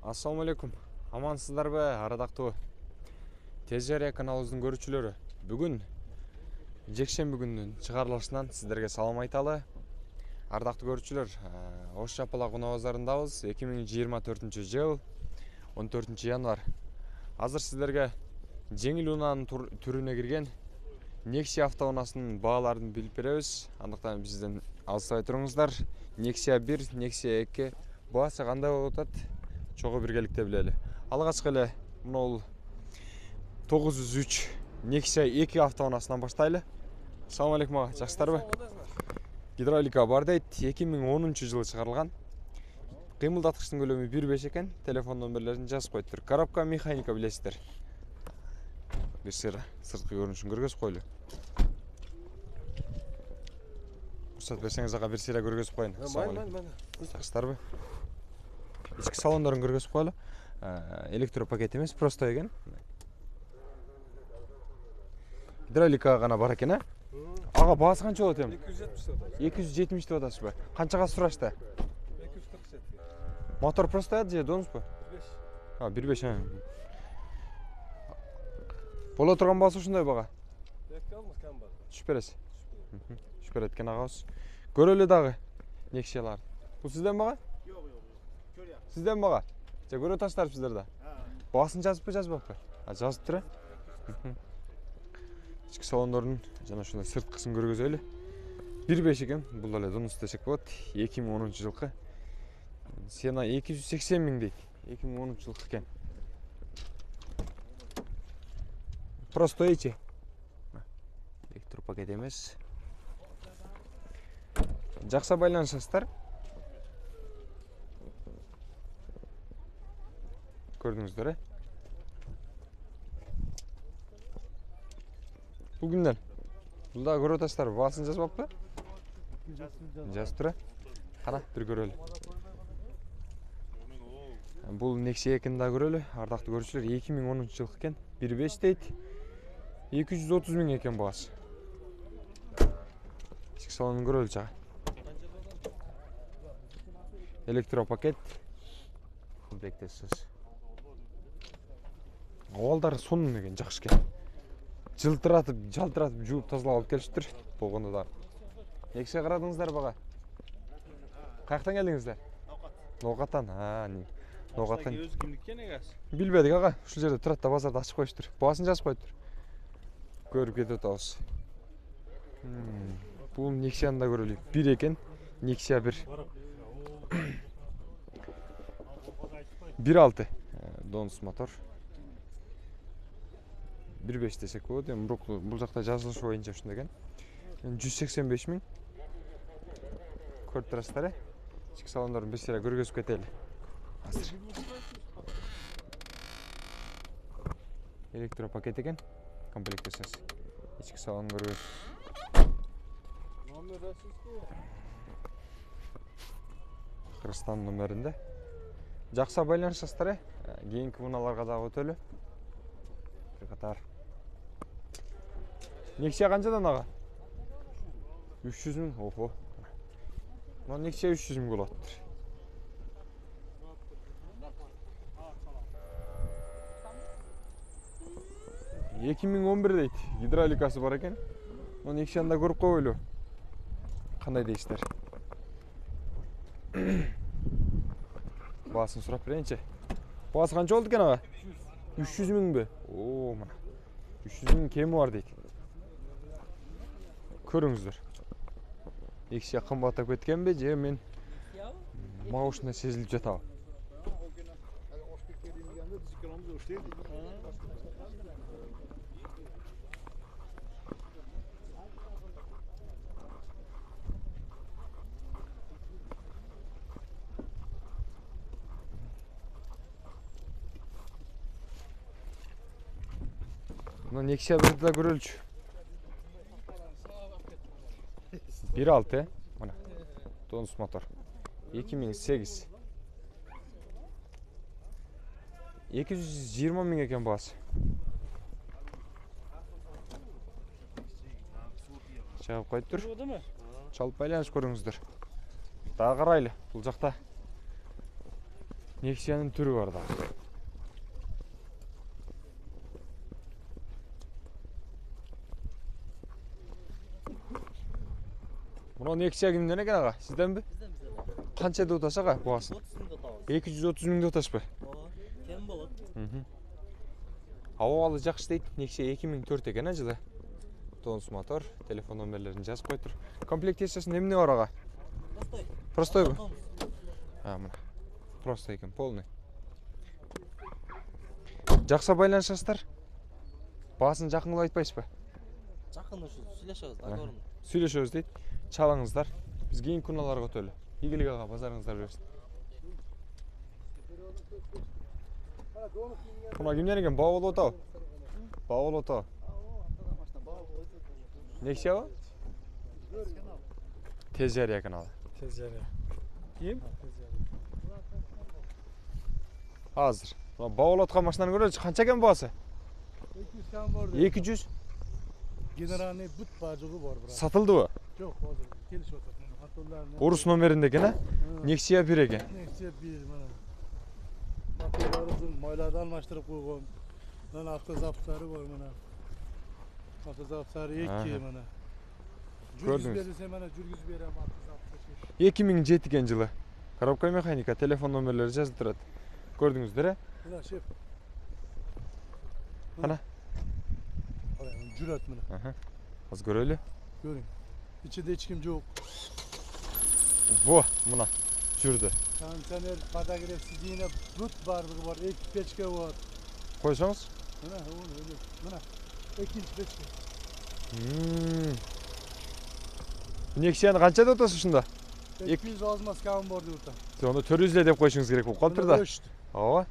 Assalamu алейкум. Амансыздарбы, арадактуу Тез Жарыя каналыбыздын көрүүчүлөрү. Бүгүн жекшемби күнүнүн чыгарылышынан сиздерге салам айталы. Ардактуу көрүүчүлөр, Ош Жапала Куноо базарындабыз. 2024-жыл 14-январ. Азыр сиздерге жеңил унаанын түрүнө кирген Nexia автоунаасынын бааларын билип беребиз. Андыктан бизден алыстабай туруңуздар. Nexia 1, Nexia 2 баасы кандай болуп атат? Чогуу биргеликте билели. Алгачкы эле мына 903 Nexia 2 автоунаасынан баштайлы. Assalamu алейкум ага, жакшысыздарбы? Гидравлика бар дейт. 2010-жылы чыгарылган. Кыймылдаткычтын көлөмү 1.5 экен. Телефон номерлерин жазып коюптур. Коробка механика билесиздер. Бир сырткы көрүнүшүн көргөзүп койлу. Уруксат берсеңиз ага бир сыйра көргөзүп коюн. Жакшысыздарбы? Ички салондорун көргөзүп коелу. Электропакет эмес, просто экен. Гидравлика гана бар экен, Ага баасы канча болот эми? 270 деп атасызбы? Канчага сурашты? 247. Мотор просто же донуспу? 1.5. Боло турган баасы ушундай бага. Түшүп бересиз. Түшүп берет экен агабыз. Көрөлү дагы Nexиалар. Бул сизден бага? Сизден бага? Же көрө таштарыпсыздар да? Баасын жазыппы, жазбаппы? Жазыптыр. Ички салондордун жана ушундай сырткысын көргөзөлү. 1.5 экен, бул эле донус десек болот. 2010-жылкы. Сена 280 миң дейт. 2010-жылкы экен. Просто эчи. Электропакет эмес. Жакшы байланышасыздар. Көрдүңүздөр, Бул кимден? Бул да көрө атасыздар, баасын жазбаппы? Жазыптыр. Кана, бир көрөлү. Бул Nexia 2-ни да көрөлү. Ардактуу көрүүчүлөр, 2010-жылкы экен. 1.5 дейт. 230 миң экен баасы. Ички салонун көрөлү жага. Электропакет. Комплектесиз. Овалдар сонун экен, жакшы экен. Жылтыратып, жалтыратып, жууп тазалап алып келишиптир. Болгондо да. Nexia карадыңыздар бага? Каяктан келдиңиздер? Ноокаттан. Ноокаттан. Өз кимдиккен эгас? Билбедик ага. Ушул жерде турат да базарда ачып коюштур. Баасын жазып коюптур. Көрүп кетип атабыз. Бул Nexианы да көрөлү. 1 экен. Nexia 1. 1.6. Донус мотор. 1.5 десек болот. Эми бул жакта жазылышы боюнча ушундай экен. 185 миң. Көрүп турасыздар, Ички салондорун бир сыйра көргөзүп кетели. Азыр. Электропакет экен. Комплектесиз. Ички салонун көргөз. Кыргызстан номеринде. Жакшы байланышасыздар, Кийинки унааларга дагы өтөлү. Бир катар. Nexia канчадан ага? 300 миң. Охо. Мына Nexia 300 миң болот. 2011 дейт. Гидравликасы бар экен. Мына Nexианы да көрүп коелу. Кандай дейсиздер? Баасын сурап берейинчи. Баасы канча болду экен ага? 300 миңби? О, мына. 300 миң кеми бар дейт. Көрүңүздөр. Nexia кымбаттап кеткенби же мен мага ушундай сезилип жатабы? Мына Nexia 1-ди да көрөлүчү. 1.6, мына. Донус мотор. 2008. 220 миң экен баасы. Чагып коюптур. Чалып байланыш көрүңүздөр. Дагы карайлы. Бул жакта Nexia'nın türü var da. Muna Nexia kimden ekan ağa? Sizden mi? Bizden. Qanchada o'tasa ağa бағасын? 30 mingga otamiz. 230 mingde o'tashpa. Kem bo'ladi. Ahvoli жақсы deydi. Nexia 2004 ekan жылы. Тонус мотор, telefon nomerlerini жазып qo'yib tur. Komplektatsiyasida nima var ağa? Простой. Простой bu. Otamiz. Ha, mana. Prosto ekan, полный. Жақсы байланышасыздар? Бағасын жақын қылып айтпайсыз ба? Жақын ушу сүйлөшөбүз, договорун. Сөйлешөбүз дейт. Чалыңыздар. Biz кийин күналарга өтөлү. Игілік аға, базарыңыздар берсін. Мына кимден екен? Бауыл отау. Бауыл отау. Nexia o? Tez жария kanalı. Tez yarı. Kim? Hazır. Bavul atkan maşınlarını görüyoruz. Kança ekan bağısı? 200 kan var. 200. Generalni but bacığı var bura. Satıldı o. Yok hozir kelish o'tadi. Hattolarni. Urus nomerinde ekan ha? Nexia 1 ekan. Nexia 1 mana. Motorlarimizni moylarni almashtirib qo'ygan. Mana avtozaptlari bor mana. Avtozaptlari 2 mana. Gördünüz. Jurgizib mana jurgizib beraman avtozaptı. 2007 ekan жылы. Коробка mexanika, telefon nomerleri жазылып turadi. Gördünüzdür ha? Mana şef. Ana. Jürat mana. Aha. Az göreli. Görün. İçinde hiç kim yok. Vo, buna. Жүрді. Kansener badagire sizine but barlığı var. Ek peçke var. Koysanız? Mana öyle. Mana. Ekinci peçke. Nexia'ны қаншада отасыз ушунда? 200 azmaz kan var diyordu. Onu 400 деп koyuşunuz gerek болып қалыптыр да. Ооба.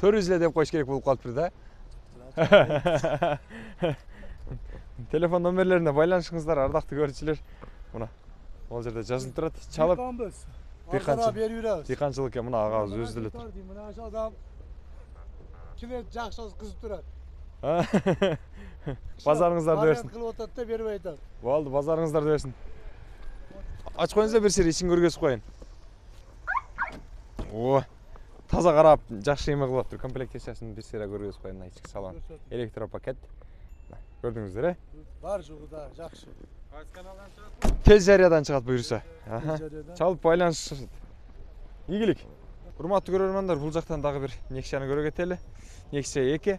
400 деп koyuş gerek болып қалыптыр да. Telefon nomerlerine байланышыңыздар, ардақты көрүүчүлөр. Мына ол жерде жазылып турат. Чалып Dikançı. диқанчылык мына агабыз өзү делет. Mana aşağı adam. Kime жақсы kızıp durar. Базарыңыздар берсин. Kılıp otadı da berip aytadi. Болду, базарыңыздар берсин. Ач коюңуздар бир сери, ичин көргөзүп коюн. О, таза карап, жакшы эме кылып атыр. Комплектациясын бир сери көргөзүп коюн, ички салон. Электропакет. Көрдүңүздөр э? Бар жоğu da жақсы. Qaysi kanaldan chiqadi? Tez жариядан чыгат буюрса. жариядан. Чалып байланышышат. Ийгилик. Урматтуу көрөрмандар, бул жактан дагы бир Nexia'ны көрө кетели. Nexia 2.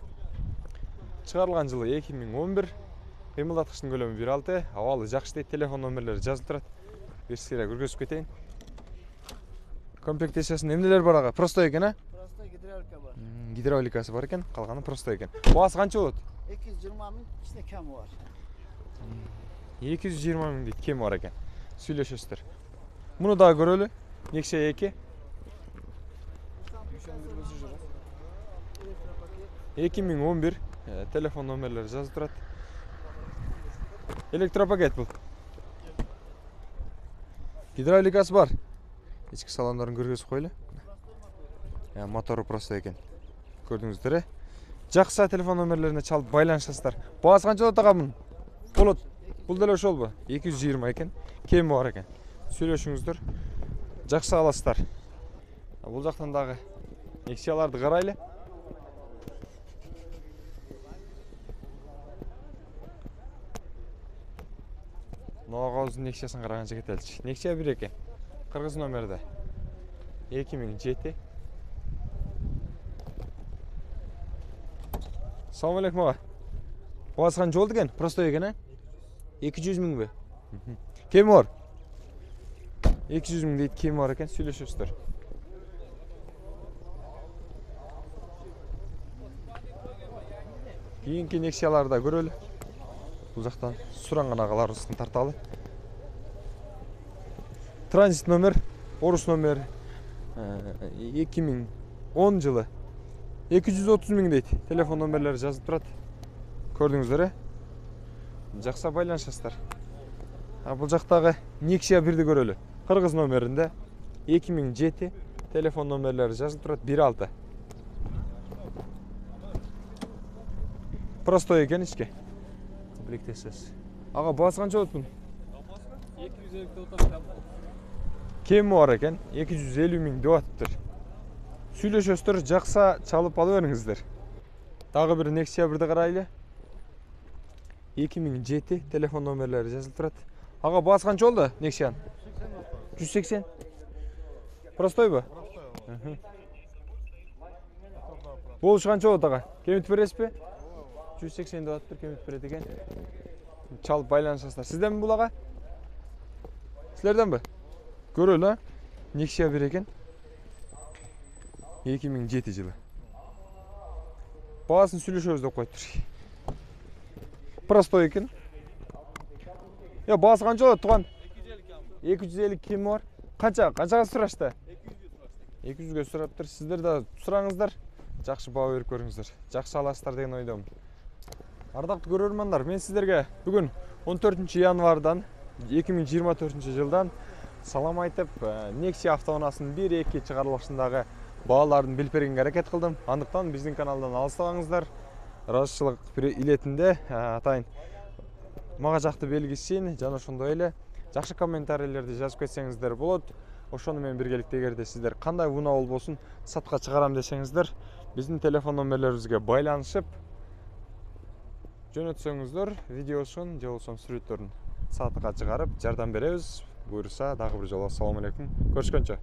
Чыгарылган жылы 2011. Кыймылдаткычтын көлөмү 1.6. Абалы жакшы дейт, телефон номерлери жазылып турат. Бир сыйра көргөзүп кетейин. Комплектациясында эмнелер бар ага? Простой экен, а? Prosta gidrolika var. Гидравликасы бар экен, калганы простой экен. Баасы канча болот? 220 min içinde kam var. 220 миң дейт, кем бар экен. Сүйлөшөсүздөр. Муну дагы көрөлү. Nexia 2. 2011. Телефон номерлери жазылып турат. Электропакет бул. Гидравликасы бар. Ички салондорун көргөзүп койлу. Мотору просто экен. Көрдүңүздөр э? Жакшы телефон номерлерине чалып байланышасыздар. Баасы канча болот ага мунун? Болот. Бул деле ошол 220 экен. Кеми бар экен. Сүйлөшүңүздөр. Жакшы аласыздар. Бул жактан дагы Nexia'ларды карайлы. Ноғауыздың Nexia'сын қарағанша кетелчі. Nexia 1 екен. Қырғыз номерді. 2007. Салам алейкум аға. Баасы қанша болды екен? Простой екен, а? 200 мың бе? Кем бар? 200 мың дейді, кем бар екен? Сөйлесесіздер. Кейінгі Nexia'ларды көрөлі. Бұл жақтан сұранған ағаларымыздың тарталы. Транзит номер, орыс номер 2010 жылы 230 мың дейді. Телефон номерлері жазып тұрады. Көрдіңіздер, е? Жақса байланышасыздар. Бұл жақтағы Nexia 1-ді көрөлі. Қырғыз номерінде 2007 телефон номерлері жазып тұрады. 1.6. Простой екен ішке. Комплектациясы. Аға, басы қанша болот бұның? 250 отам. Кемі бар екен? 250 мың деп атыптыр. Сүйлөшөсүздөр, жакса чалып ала бериңиздер. Дагы бир Nexia 1'di карайлы. 2007 телефон номерлери жазылып турат. Ага баасы канча болду Nexia'нын? 180. Простойбу? Болушу канча болот ага? Кемитип бересизби? 180 деп атыптыр, кемитип берет экен. Чалып байланышасыздар. Сизденби бул ага? Силерденби? Көрөлү, Nexia 1 экен. 2007 жылы. Баасын сүйлөшөбүз деп коюптур. Простой экен. Я баасы канча болот туган? 250 ким бар? Канчага сурашты? 200гө сураптыр. Сиздер да сураңыздар. Жакшы баа берип көрүңүздөр. Жакшы аласыздар деген ойдомун. Ардактуу көрөрмандар, мен сиздерге бүгүн 14 январдан 2024 жылдан салам айтып, Nexia автоунаасынын 1-2 чыгарылышындагы бааларын билип бергенге аракет кылдым. Андыктан биздин каналдан алыстабаңыздар. Ыраазычылык илетинде атайын мага жакты белгисин жана ошондой эле жакшы комментарийлерди жазып кетсеңиздер болот. Ошону менен биргеликте эгерде сиздер кандай унаа болбосун сатка чыгарам десеңиздер, биздин телефон номерлерибизге байланышып жөнөтсөңүздөр, видеосун же болбосо сүрөттөрүн сатка чыгарып жардам беребиз. Буюрса дагы бир жолу ассаламу алейкум. Көрүшкөнчө.